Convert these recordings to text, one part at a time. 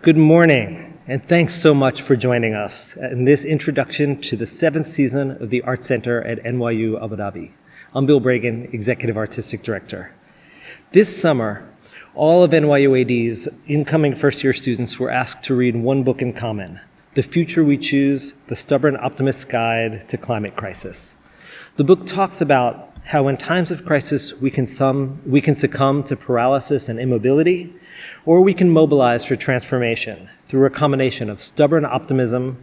Good morning, and thanks so much for joining us in this introduction to the 7th season of the Art Center at NYU Abu Dhabi. I'm Bill Bragan, Executive Artistic Director. This summer, all of NYU AD's incoming first-year students were asked to read one book in common, The Future We Choose, The Stubborn Optimist's Guide to Climate Crisis. The book talks about how in times of crisis we can succumb to paralysis and immobility, or we can mobilize for transformation through a combination of stubborn optimism,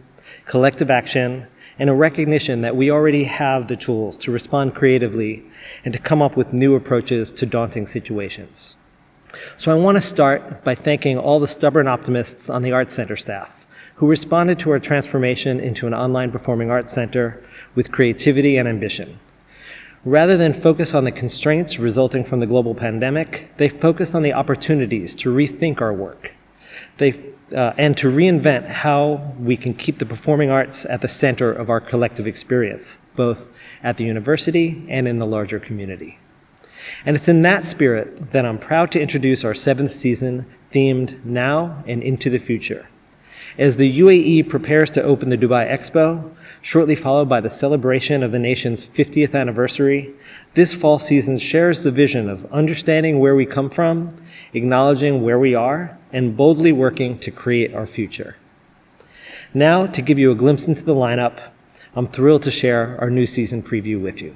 collective action, and a recognition that we already have the tools to respond creatively and to come up with new approaches to daunting situations. So I want to start by thanking all the stubborn optimists on the Art Center staff who responded to our transformation into an online performing arts center with creativity and ambition. Rather than focus on the constraints resulting from the global pandemic, they focused on the opportunities to rethink our work and to reinvent how we can keep the performing arts at the center of our collective experience, both at the university and in the larger community. And it's in that spirit that I'm proud to introduce our 7th season themed Now and Into the Future. As the UAE prepares to open the Dubai Expo, shortly followed by the celebration of the nation's 50th anniversary, this fall season shares the vision of understanding where we come from, acknowledging where we are, and boldly working to create our future. Now, to give you a glimpse into the lineup, I'm thrilled to share our new season preview with you.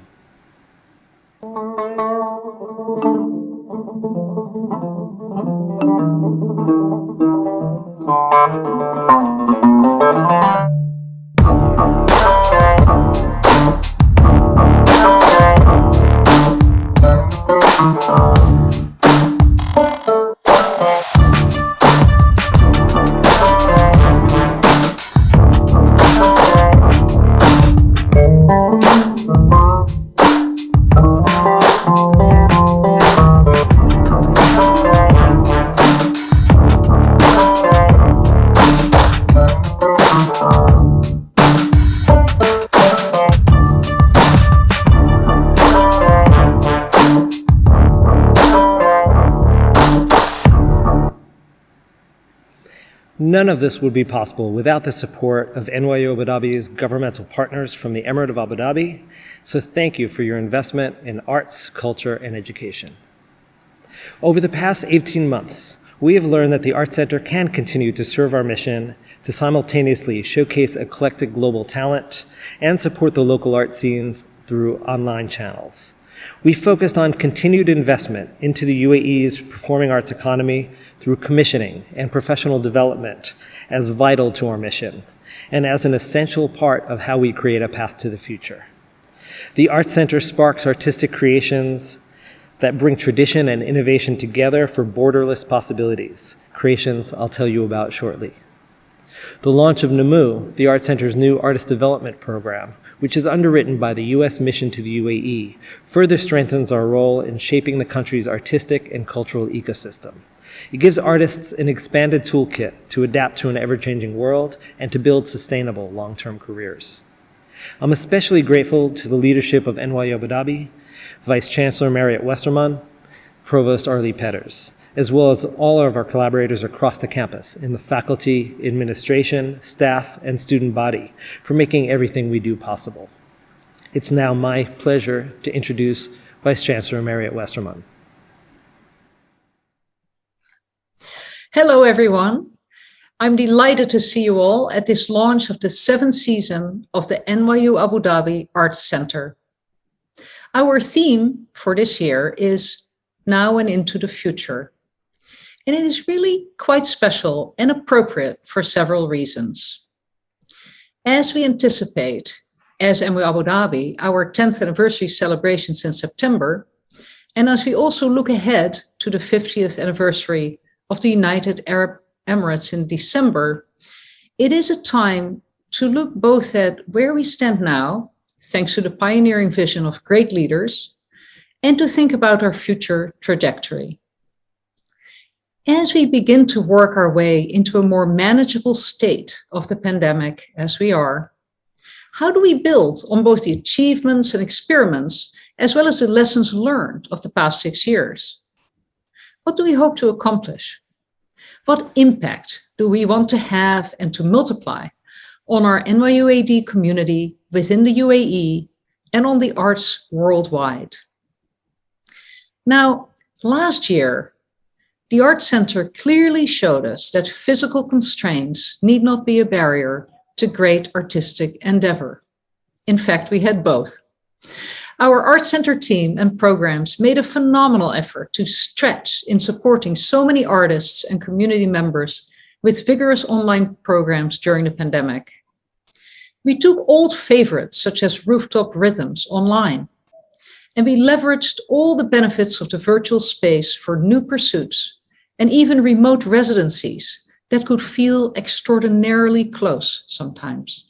None of this would be possible without the support of NYU Abu Dhabi's governmental partners from the Emirate of Abu Dhabi, so thank you for your investment in arts, culture, and education. Over the past 18 months, we have learned that the Art Center can continue to serve our mission to simultaneously showcase eclectic global talent and support the local art scenes through online channels. We focused on continued investment into the UAE's performing arts economy through commissioning and professional development as vital to our mission and as an essential part of how we create a path to the future. The Art Center sparks artistic creations that bring tradition and innovation together for borderless possibilities, creations I'll tell you about shortly. The launch of NAMU, the Art Center's new artist development program, which is underwritten by the U.S. mission to the UAE, further strengthens our role in shaping the country's artistic and cultural ecosystem. It gives artists an expanded toolkit to adapt to an ever-changing world and to build sustainable long-term careers. I'm especially grateful to the leadership of NYU Abu Dhabi, Vice Chancellor Mariette Westerman, Provost Arlie Petters, as well as all of our collaborators across the campus in the faculty, administration, staff, and student body for making everything we do possible. It's now my pleasure to introduce Vice Chancellor Mariette Westerman. Hello, everyone. I'm delighted to see you all at this launch of the 7th season of the NYU Abu Dhabi Arts Center. Our theme for this year is Now and Into the Future. And it is really quite special and appropriate for several reasons. As we anticipate, as NYU Abu Dhabi, our 10th anniversary celebrations in September, and as we also look ahead to the 50th anniversary of the United Arab Emirates in December, it is a time to look both at where we stand now, thanks to the pioneering vision of great leaders, and to think about our future trajectory. As we begin to work our way into a more manageable state of the pandemic, as we are, how do we build on both the achievements and experiments, as well as the lessons learned of the past 6 years? What do we hope to accomplish? What impact do we want to have and to multiply on our NYU AD community within the UAE and on the arts worldwide? Now, last year, the Arts Center clearly showed us that physical constraints need not be a barrier to great artistic endeavor. In fact, we had both. Our Arts Center team and programs made a phenomenal effort to stretch in supporting so many artists and community members with vigorous online programs during the pandemic. We took old favorites such as Rooftop Rhythms online, and we leveraged all the benefits of the virtual space for new pursuits and even remote residencies that could feel extraordinarily close sometimes.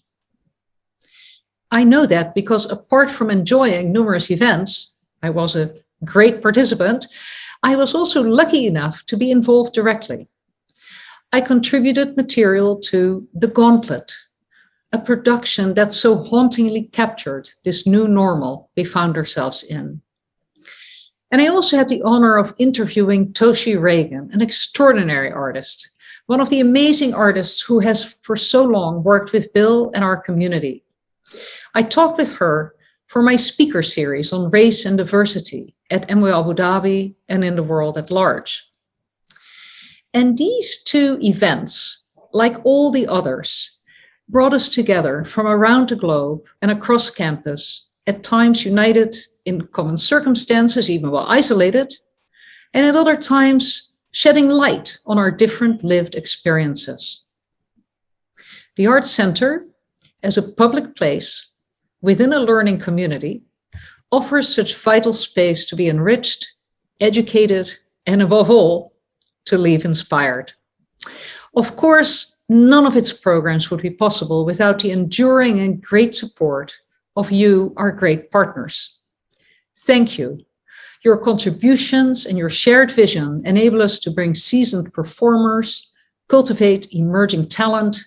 I know that because apart from enjoying numerous events, I was a great participant, I was also lucky enough to be involved directly. I contributed material to The Gauntlet, a production that so hauntingly captured this new normal we found ourselves in. And I also had the honor of interviewing Toshi Reagan, an extraordinary artist, one of the amazing artists who has for so long worked with Bill and our community. I talked with her for my speaker series on race and diversity at NYU Abu Dhabi and in the world at large. And these two events, like all the others, brought us together from around the globe and across campus, at times united in common circumstances, even while isolated, and at other times shedding light on our different lived experiences. The Arts Center, as a public place within a learning community, offers such vital space to be enriched, educated, and above all, to leave inspired. Of course, none of its programs would be possible without the enduring and great support of you, our great partners. Thank you. Your contributions and your shared vision enable us to bring seasoned performers, cultivate emerging talent,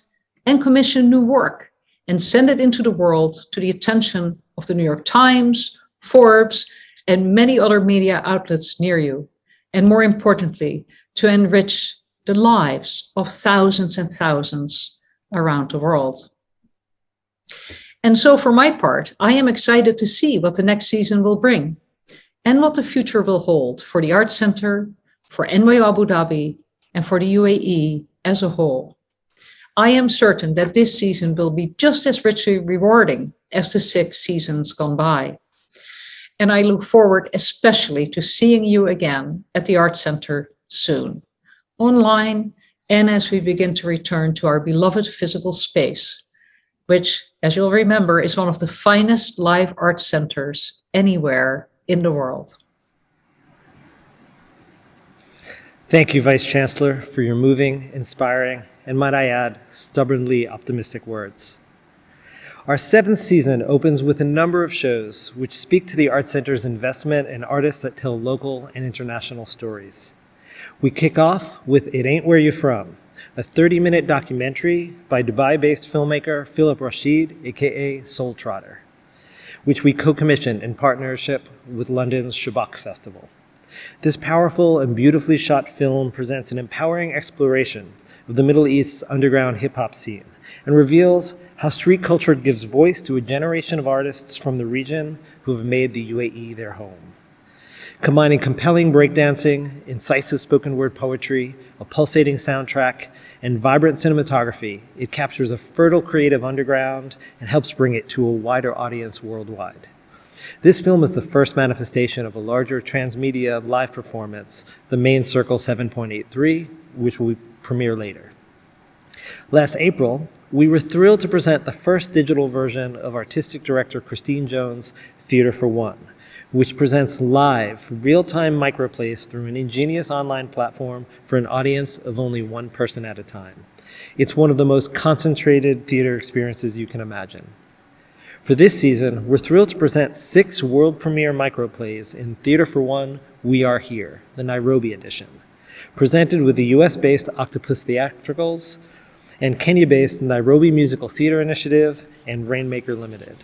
and commission new work, and send it into the world to the attention of the New York Times, Forbes, and many other media outlets near you, and more importantly, to enrich the lives of thousands and thousands around the world. And so for my part, I am excited to see what the next season will bring and what the future will hold for the Arts Center, for NYU Abu Dhabi, and for the UAE as a whole. I am certain that this season will be just as richly rewarding as the 6 seasons gone by. And I look forward especially to seeing you again at the Arts Center soon, online, and as we begin to return to our beloved physical space, which, as you'll remember, is one of the finest live arts centers anywhere in the world. Thank you, Vice Chancellor, for your moving, inspiring, and might I add, stubbornly optimistic words. Our 7th season opens with a number of shows which speak to the Arts Center's investment in artists that tell local and international stories. We kick off with It Ain't Where You From, a 30-minute documentary by Dubai-based filmmaker Philip Rashid, aka Soul Trotter, which we co-commissioned in partnership with London's Shabak Festival. This powerful and beautifully shot film presents an empowering exploration of the Middle East's underground hip-hop scene and reveals how street culture gives voice to a generation of artists from the region who have made the UAE their home. Combining compelling breakdancing, incisive spoken word poetry, a pulsating soundtrack, and vibrant cinematography, it captures a fertile creative underground and helps bring it to a wider audience worldwide. This film is the first manifestation of a larger transmedia live performance, The Main Circle 7.83, which will premiere later. Last April, we were thrilled to present the first digital version of artistic director Christine Jones' Theater for One, which presents live, real-time microplays through an ingenious online platform for an audience of only one person at a time. It's one of the most concentrated theater experiences you can imagine. For this season, we're thrilled to present 6 world premiere microplays in Theater for One, We Are Here, the Nairobi edition, presented with the US-based Octopus Theatricals and Kenya-based Nairobi Musical Theater Initiative and Rainmaker Limited.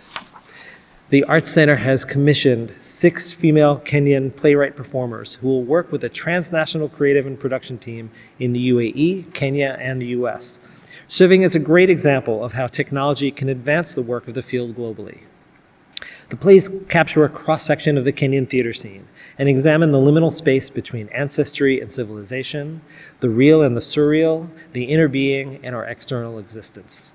The Arts Center has commissioned 6 female Kenyan playwright performers who will work with a transnational creative and production team in the UAE, Kenya, and the US, serving as a great example of how technology can advance the work of the field globally. The plays capture a cross-section of the Kenyan theater scene and examine the liminal space between ancestry and civilization, the real and the surreal, the inner being, and our external existence.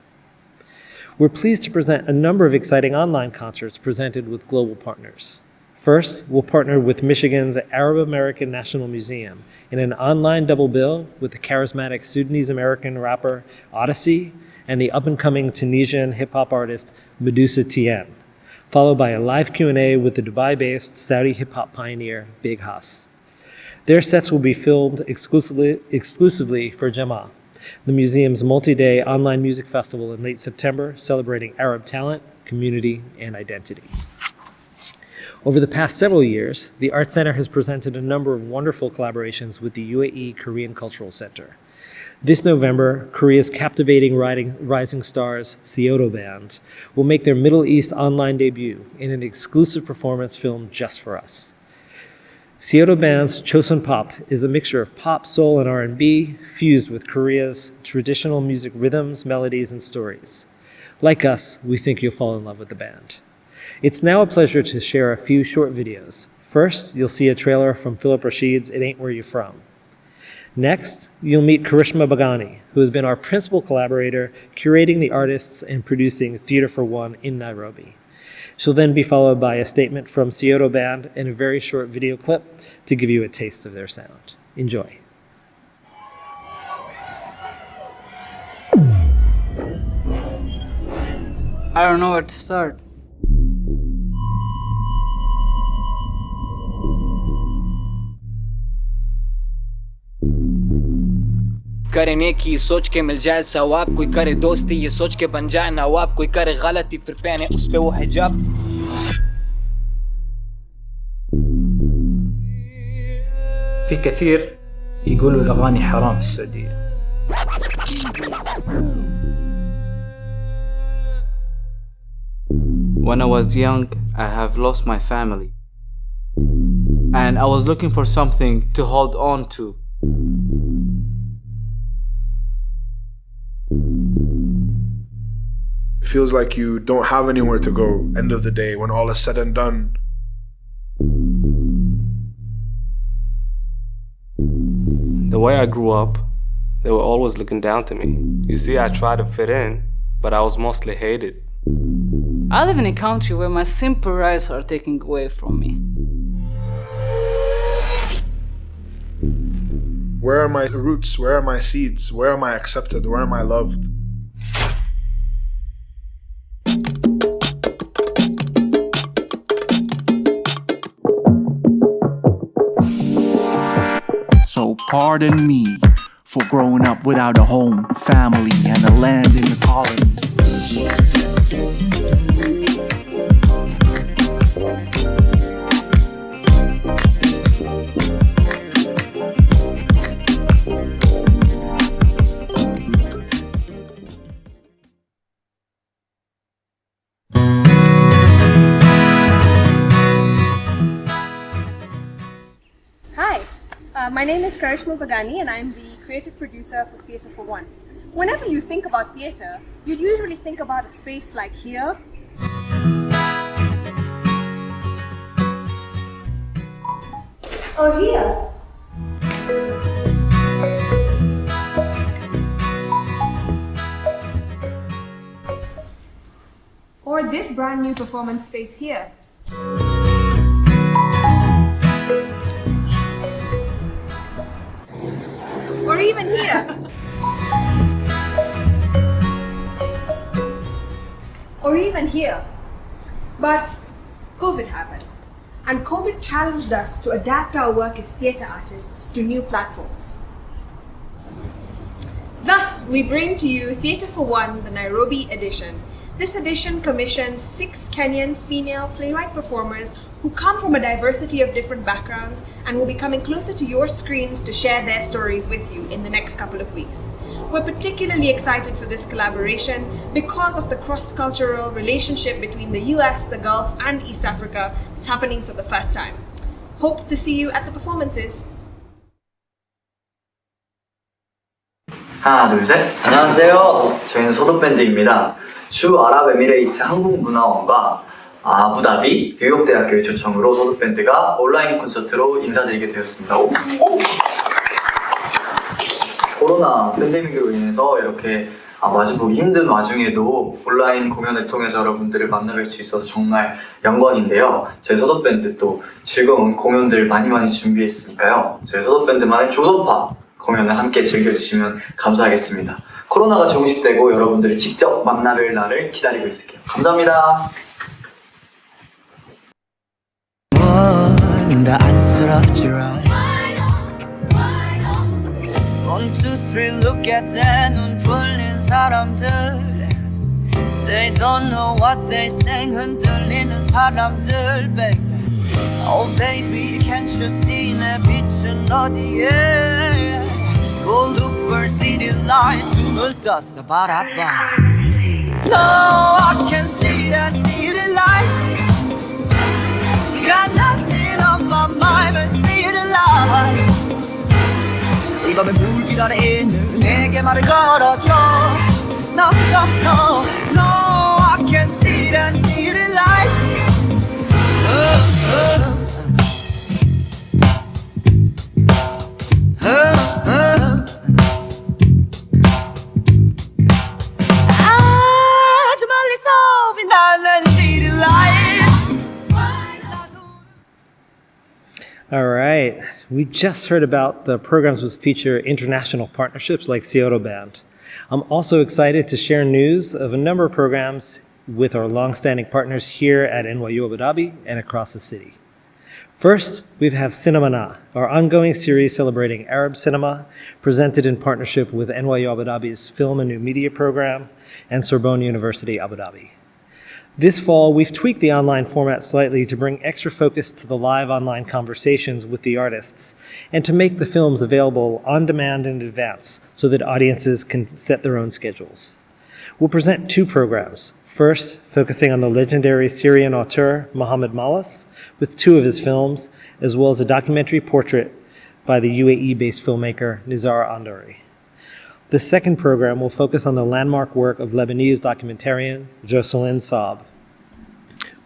We're pleased to present a number of exciting online concerts presented with global partners. First, we'll partner with Michigan's Arab American National Museum in an online double bill with the charismatic Sudanese-American rapper Odyssey and the up-and-coming Tunisian hip-hop artist Medusa Tien, followed by a live Q&A with the Dubai-based Saudi hip-hop pioneer Big Hass. Their sets will be filmed exclusively for Jama, the museum's multi-day online music festival in late September, celebrating Arab talent, community, and identity. Over the past several years, the Arts Center has presented a number of wonderful collaborations with the UAE Korean Cultural Center. This November, Korea's captivating rising stars, Seodo Band, will make their Middle East online debut in an exclusive performance filmed just for us. Seodo Band's Chosun Pop is a mixture of pop, soul, and R&B fused with Korea's traditional music rhythms, melodies, and stories. Like us, we think you'll fall in love with the band. It's now a pleasure to share a few short videos. First, you'll see a trailer from Philip Rashid's It Ain't Where You From. Next, you'll meet Karishma Bagani, who has been our principal collaborator, curating the artists and producing Theater for One in Nairobi. She'll then be followed by a statement from Seodo Band and a very short video clip to give you a taste of their sound. Enjoy. I don't know where to start. करे नेकी सोच के मिल जाए सवाब कोई करे दोस्ती ये सोच के बन जाए नवाब कोई करे गलती फिर पहने उस पे वो हिजाब في كثير يقولوا الأغاني حرام في السعودية. When I was young, I have lost my family. And I was looking for something to hold on to. It feels like you don't have anywhere to go, end of the day, when all is said and done. The way I grew up, they were always looking down to me. You see, I tried to fit in, but I was mostly hated. I live in a country where my simple rights are taken away from me. Where are my roots? Where are my seeds? Where am I accepted? Where am I loved? So pardon me for growing up without a home, family, and a land in the colony. My name is Karishma Bagani and I'm the creative producer for Theatre for One. Whenever you think about theatre, you'd usually think about a space like here, or here, or this brand new performance space here. Or even here. Or even here. But COVID happened. And COVID challenged us to adapt our work as theatre artists to new platforms. Thus, we bring to you Theatre for One, the Nairobi edition, This edition commissions 6 Kenyan female playwright performers who come from a diversity of different backgrounds and will be coming closer to your screens to share their stories with you in the next couple of weeks. We're particularly excited for this collaboration because of the cross-cultural relationship between the US, the Gulf, and East Africa that's happening for the first time. Hope to see you at the performances. 하나, 둘, 셋. 안녕하세요. 저희는 소도밴드입니다. 주 아랍에미레이트 한국문화원과 아부다비 뉴욕대학교의 초청으로 소도밴드가 온라인 콘서트로 인사드리게 되었습니다. 코로나 팬데믹으로 인해서 이렇게 마주보기 힘든 와중에도 온라인 공연을 통해서 여러분들을 만나뵐 수 있어서 정말 영광인데요. 저희 소도밴드 또 즐거운 공연들 많이 준비했으니까요. 저희 소도밴드만의 조선파 공연을 함께 즐겨주시면 감사하겠습니다. 코로나가 종식되고 여러분들을 직접 만나뵐 날을 기다리고 있을게요. 감사합니다. 나 안쓰럽지 right 1, 2, 3 look at that 눈 풀린 사람들 They don't know what they saying 흔들리는 사람들 baby Oh baby can't you see 내 빛은 어디에 Go look for city lights 눈을 떠서 바라봐 No I can see the city lights Got nothing on my mind but city lights 이 밤의 불빛 아래 있는 내게 말을 걸어줘 No no no no I can see the city lights 아주 멀리서 빛나는 city lights All right, we just heard about the programs which feature international partnerships like Seattle Band. I'm also excited to share news of a number of programs with our long-standing partners here at NYU Abu Dhabi and across the city. First, we have Cinema Na, our ongoing series celebrating Arab cinema, presented in partnership with NYU Abu Dhabi's Film and New Media program and Sorbonne University Abu Dhabi. This fall, we've tweaked the online format slightly to bring extra focus to the live online conversations with the artists and to make the films available on demand in advance so that audiences can set their own schedules. We'll present 2 programs. First, focusing on the legendary Syrian auteur Mohammed Malas with 2 of his films, as well as a documentary portrait by the UAE-based filmmaker Nizar Andari. The second program will focus on the landmark work of Lebanese documentarian Jocelyn Saab.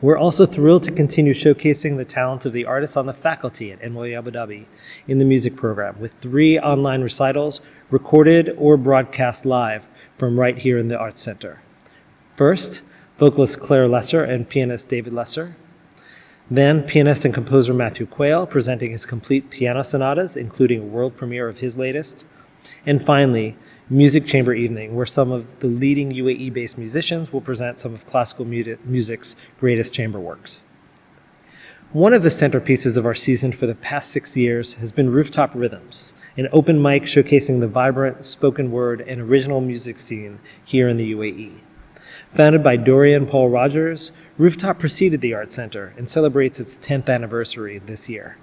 We're also thrilled to continue showcasing the talents of the artists on the faculty at NYU Abu Dhabi in the music program with 3 online recitals recorded or broadcast live from right here in the Arts Center. First, vocalist Claire Lesser and pianist David Lesser. Then, pianist and composer Matthew Quayle presenting his complete piano sonatas, including a world premiere of his latest. And finally, Music Chamber Evening, where some of the leading UAE-based musicians will present some of classical music's greatest chamber works. One of the centerpieces of our season for the past 6 years has been Rooftop Rhythms, an open mic showcasing the vibrant spoken word and original music scene here in the UAE. Founded by Dorian Paul Rogers, Rooftop preceded the Art Center and celebrates its 10th anniversary this year.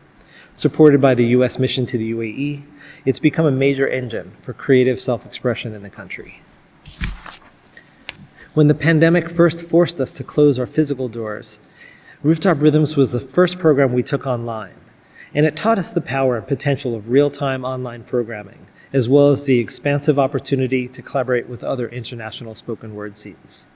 Supported by the U.S. mission to the UAE, it's become a major engine for creative self-expression in the country. When the pandemic first forced us to close our physical doors, Rooftop Rhythms was the first program we took online, and it taught us the power and potential of real-time online programming, as well as the expansive opportunity to collaborate with other international spoken word scenes.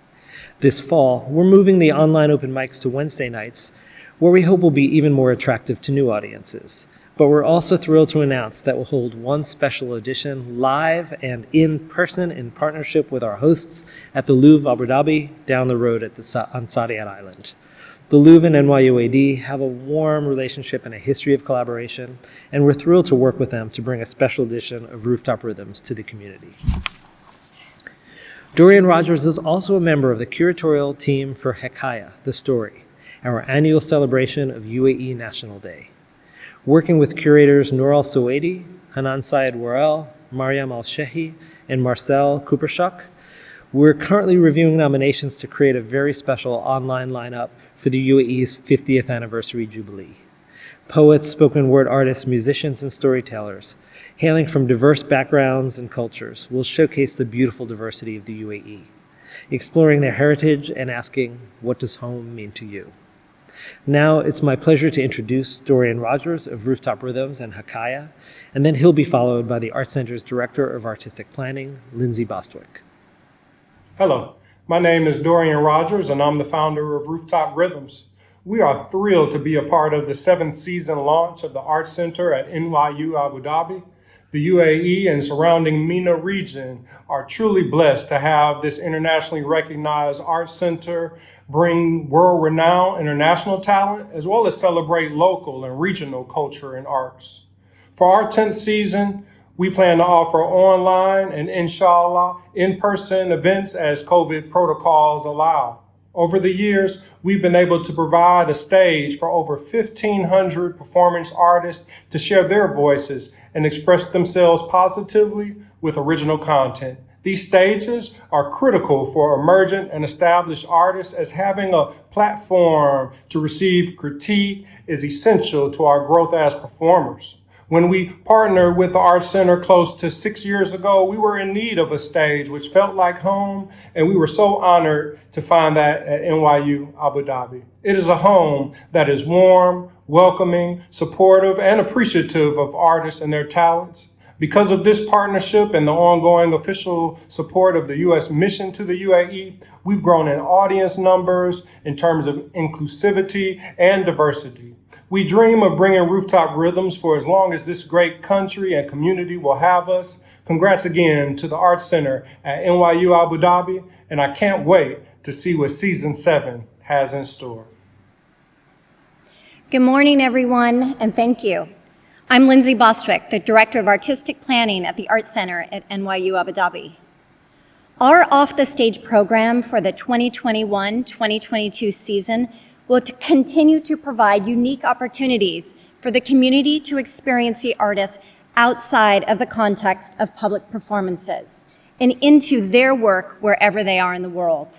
This fall, we're moving the online open mics to Wednesday nights, where we hope will be even more attractive to new audiences. But we're also thrilled to announce that we'll hold one special edition live and in person in partnership with our hosts at the Louvre Abu Dhabi down the road on Saadiyat Island. The Louvre and NYUAD have a warm relationship and a history of collaboration, and we're thrilled to work with them to bring a special edition of Rooftop Rhythms to the community. Dorian Rogers is also a member of the curatorial team for Hekaya, The Story, our annual celebration of UAE National Day. Working with curators Noor Al-Suwaidi, Hanan Syed Warel, Mariam Al-Shehi, and Marcel Kupershak, We're currently reviewing nominations to create a very special online lineup for the UAE's 50th anniversary jubilee. Poets, spoken word artists, musicians, and storytellers, hailing from diverse backgrounds and cultures, will showcase the beautiful diversity of the UAE, exploring their heritage and asking, what does home mean to you? Now it's my pleasure to introduce Dorian Rogers of Rooftop Rhythms and Hakaya, and then he'll be followed by the Art Center's Director of Artistic Planning, Lindsay Bostwick. Hello, my name is Dorian Rogers and I'm the founder of Rooftop Rhythms. We are thrilled to be a part of the 7th season launch of the Art Center at NYU Abu Dhabi. The UAE and surrounding MENA region are truly blessed to have this internationally recognized art center bring world-renowned international talent, as well as celebrate local and regional culture and arts. For our 10th season, we plan to offer online and inshallah in-person events as COVID protocols allow. Over the years, we've been able to provide a stage for over 1,500 performance artists to share their voices and express themselves positively with original content. These stages are critical for emergent and established artists, as having a platform to receive critique is essential to our growth as performers. When we partnered with the Art Center close to 6 years ago, we were in need of a stage which felt like home, and we were so honored to find that at NYU Abu Dhabi. It is a home that is warm, welcoming, supportive, and appreciative of artists and their talents. Because of this partnership and the ongoing official support of the U.S. mission to the UAE, we've grown in audience numbers in terms of inclusivity and diversity. We dream of bringing Rooftop Rhythms for as long as this great country and community will have us. Congrats again to the Art Center at NYU Abu Dhabi, and I can't wait to see what Season 7 has in store. Good morning, everyone, and thank you. I'm Lindsay Bostwick, the Director of Artistic Planning at the Art Center at NYU Abu Dhabi. Our off-the-stage program for the 2021-2022 season will continue to provide unique opportunities for the community to experience the artists outside of the context of public performances and into their work wherever they are in the world.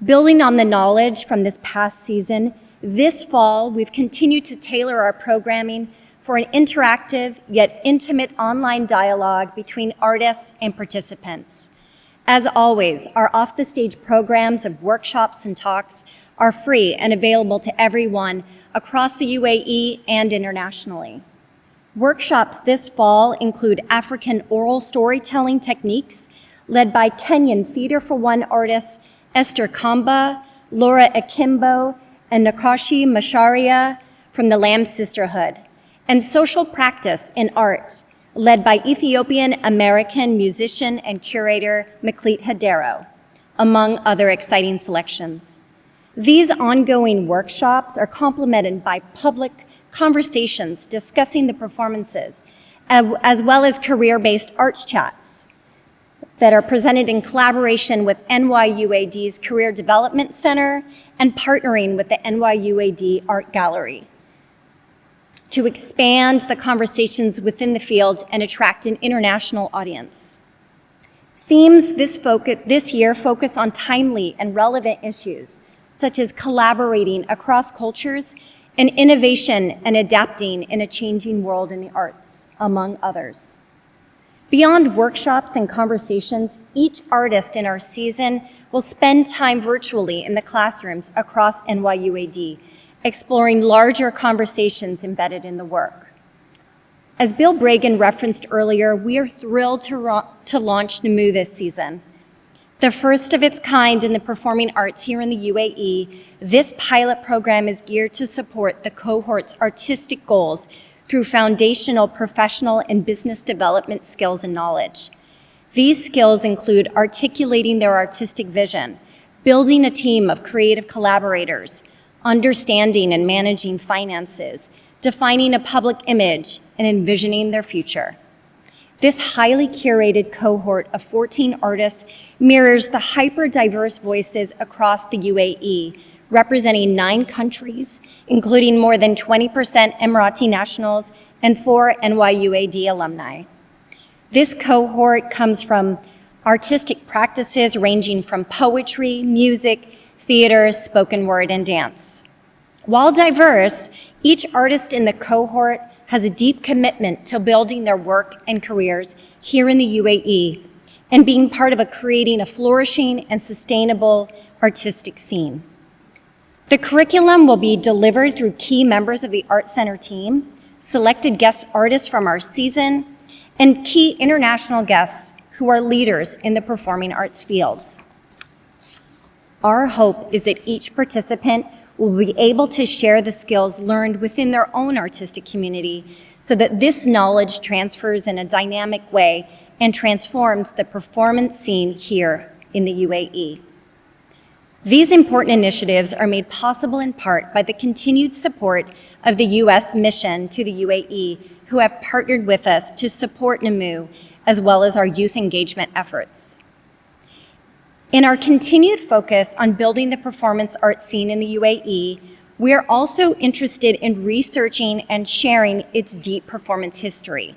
Building on the knowledge from this past season, this fall we've continued to tailor our programming for an interactive yet intimate online dialogue between artists and participants. As always, our off-the-stage programs of workshops and talks are free and available to everyone across the UAE and internationally. Workshops this fall include African oral storytelling techniques led by Kenyan Theatre for One artists Esther Kamba, Laura Akimbo, and Nakashi Masharia from the Lamb Sisterhood, and social practice in art led by Ethiopian-American musician and curator Maklit Hadero, among other exciting selections. These ongoing workshops are complemented by public conversations discussing the performances, as well as career-based arts chats that are presented in collaboration with NYUAD's Career Development Center and partnering with the NYUAD Art Gallery to expand the conversations within the field and attract an international audience. Themes this year focus on timely and relevant issues, such as collaborating across cultures and innovation and adapting in a changing world in the arts, among others. Beyond workshops and conversations, each artist in our season will spend time virtually in the classrooms across NYUAD, exploring larger conversations embedded in the work. As Bill Bragan referenced earlier, we are thrilled to launch NMU this season. The first of its kind in the performing arts here in the UAE, this pilot program is geared to support the cohort's artistic goals through foundational professional and business development skills and knowledge. These skills include articulating their artistic vision, building a team of creative collaborators, understanding and managing finances, defining a public image, and envisioning their future. This highly curated cohort of 14 artists mirrors the hyper-diverse voices across the UAE, representing 9 countries, including more than 20% Emirati nationals and 4 NYUAD alumni. This cohort comes from artistic practices ranging from poetry, music, theater, spoken word, and dance. While diverse, each artist in the cohort has a deep commitment to building their work and careers here in the UAE and being part of creating a flourishing and sustainable artistic scene. The curriculum will be delivered through key members of the Art Center team, selected guest artists from our season, and key international guests who are leaders in the performing arts fields. Our hope is that each participant will be able to share the skills learned within their own artistic community so that this knowledge transfers in a dynamic way and transforms the performance scene here in the UAE. These important initiatives are made possible in part by the continued support of the U.S. mission to the UAE, who have partnered with us to support NAMU, as well as our youth engagement efforts. In our continued focus on building the performance art scene in the UAE, we are also interested in researching and sharing its deep performance history.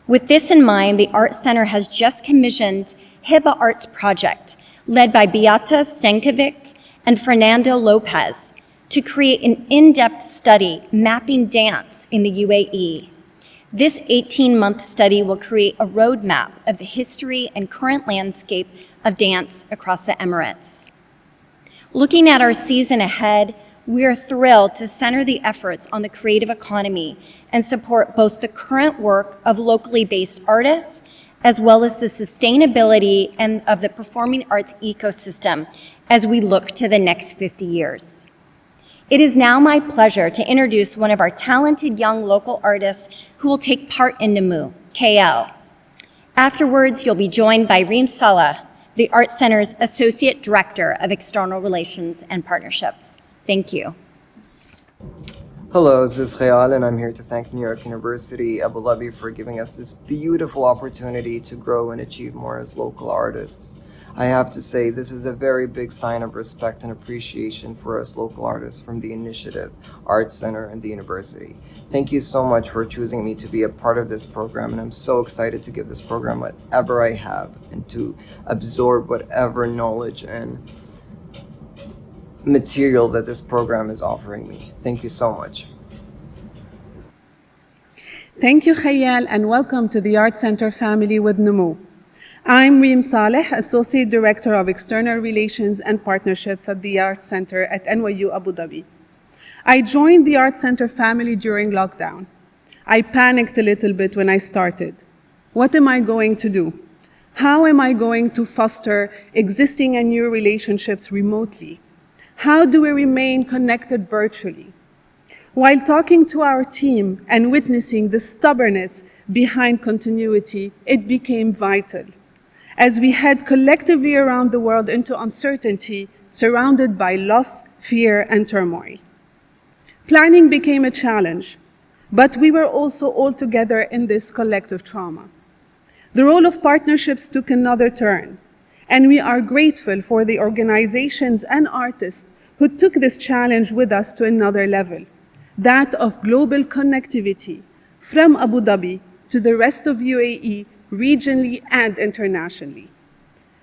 With this in mind, the Art Center has just commissioned Hiba Arts Project, led by Beata Stenkovic and Fernando Lopez, to create an in-depth study mapping dance in the UAE. This 18-month study will create a roadmap of the history and current landscape of dance across the Emirates. Looking at our season ahead, we are thrilled to center the efforts on the creative economy and support both the current work of locally based artists as well as the sustainability and of the performing arts ecosystem as we look to the next 50 years. It is now my pleasure to introduce one of our talented young local artists who will take part in NAMU, KL. Afterwards, you'll be joined by Reem Salah, the Art Center's Associate Director of External Relations and Partnerships. Thank you. Hello, this is Khayal, and I'm here to thank New York University, Abu Dhabi, for giving us this beautiful opportunity to grow and achieve more as local artists. I have to say, this is a very big sign of respect and appreciation for us local artists from the initiative, Art Center, and the university. Thank you so much for choosing me to be a part of this program, and I'm so excited to give this program whatever I have and to absorb whatever knowledge and material that this program is offering me. Thank you so much. Thank you, Khayal, and welcome to the Art Center family with NAMU. I'm Reem Saleh, Associate Director of External Relations and Partnerships at the Art Center at NYU Abu Dhabi. I joined the Art Center family during lockdown. I panicked a little bit when I started. What am I going to do? How am I going to foster existing and new relationships remotely? How do we remain connected virtually? While talking to our team and witnessing the stubbornness behind continuity, it became vital. As we head collectively around the world into uncertainty, surrounded by loss, fear, and turmoil. Planning became a challenge, but we were also all together in this collective trauma. The role of partnerships took another turn, and we are grateful for the organizations and artists who took this challenge with us to another level, that of global connectivity from Abu Dhabi to the rest of UAE, regionally and internationally.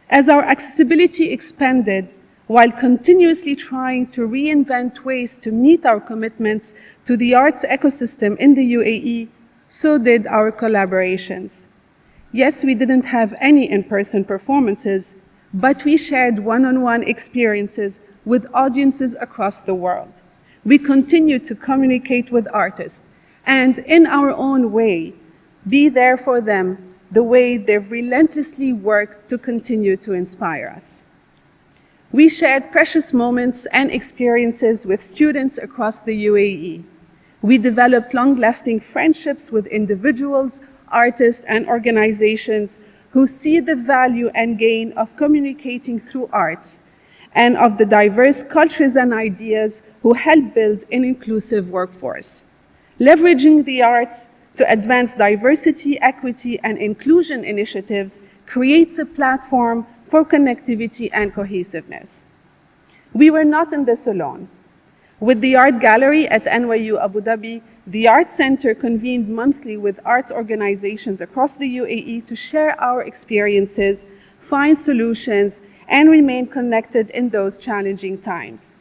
As our accessibility expanded, while continuously trying to reinvent ways to meet our commitments to the arts ecosystem in the UAE, so did our collaborations. Yes, we didn't have any in-person performances, but we shared one-on-one experiences with audiences across the world. We continue to communicate with artists and, in our own way, be there for them the way they've relentlessly worked to continue to inspire us. We shared precious moments and experiences with students across the UAE. We developed long-lasting friendships with individuals, artists, and organizations who see the value and gain of communicating through arts and of the diverse cultures and ideas who help build an inclusive workforce. Leveraging the arts to advance diversity, equity, and inclusion initiatives creates a platform for connectivity and cohesiveness. We were not in this alone. With the Art Gallery at NYU Abu Dhabi, the Art Center convened monthly with arts organizations across the UAE to share our experiences, find solutions, and remain connected in those challenging times.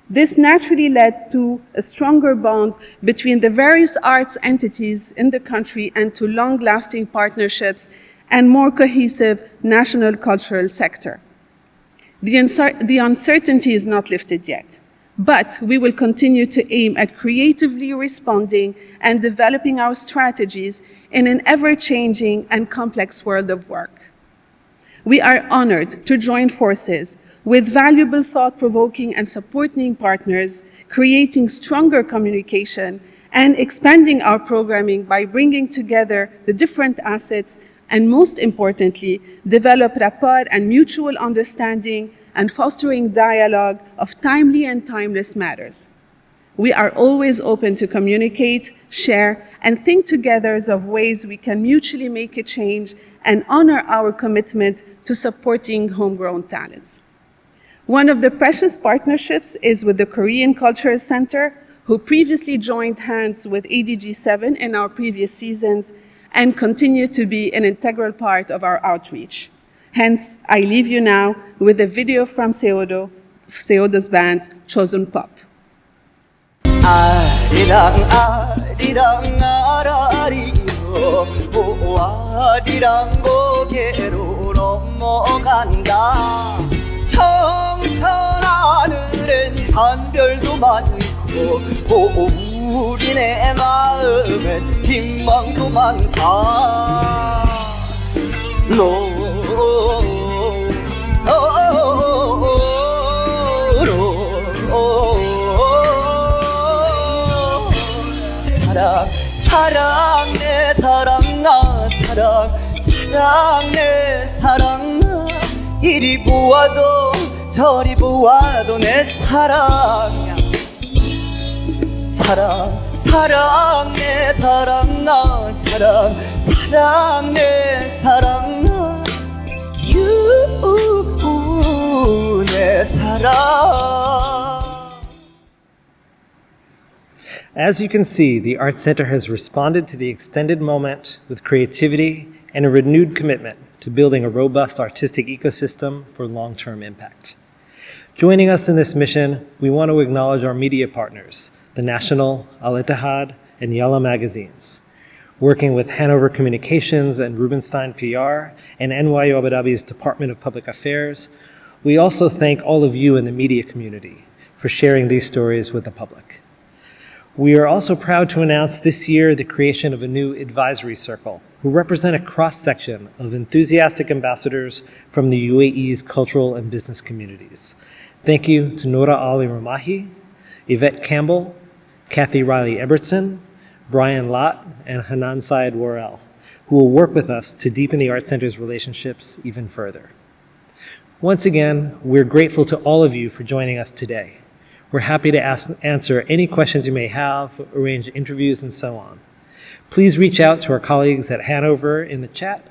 This naturally led to a stronger bond between the various arts entities in the country and to long-lasting partnerships and more cohesive national cultural sector. The uncertainty is not lifted yet, but we will continue to aim at creatively responding and developing our strategies in an ever-changing and complex world of work. We are honored to join forces with valuable thought-provoking and supporting partners, creating stronger communication and expanding our programming by bringing together the different assets and, most importantly, develop rapport and mutual understanding and fostering dialogue of timely and timeless matters. We are always open to communicate, share, and think together of ways we can mutually make a change and honor our commitment to supporting homegrown talents. One of the precious partnerships is with the Korean Cultural Center, who previously joined hands with ADG7 in our previous seasons and continue to be an integral part of our outreach. Hence, I leave you now with a video from Seodo's band's Chosun Pop. 아리랑 아리랑 아라리요 아리랑 고개로 넘어간다 청천하늘엔 산별도 많고 우리네 마음엔 희망도 많다 사랑 내 사랑 나 사랑 사랑 내 사랑 나 이리 보아도 저리 보아도 내 사랑이야 사랑 사랑 내 사랑 나 사랑 사랑 내 사랑 나 내 사랑. As you can see, the Arts Center has responded to the extended moment with creativity and a renewed commitment to building a robust artistic ecosystem for long-term impact. Joining us in this mission, we want to acknowledge our media partners, the National, Al Ittihad, and Yalla magazines. Working with Hanover Communications and Rubenstein PR and NYU Abu Dhabi's Department of Public Affairs, we also thank all of you in the media community for sharing these stories with the public. We are also proud to announce this year the creation of a new advisory circle who represent a cross-section of enthusiastic ambassadors from the UAE's cultural and business communities. Thank you to Nora Ali Ramahi, Yvette Campbell, Kathy Riley Ebertson, Brian Lott, and Hanan Syed Worrell, who will work with us to deepen the Art Center's relationships even further. Once again, we're grateful to all of you for joining us today. We're happy to answer any questions you may have, arrange interviews, and so on. Please reach out to our colleagues at Hanover in the chat,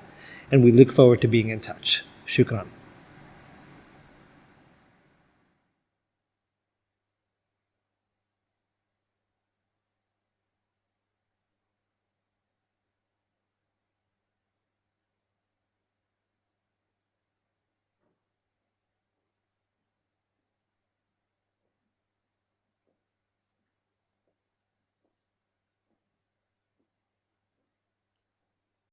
and we look forward to being in touch. Shukran.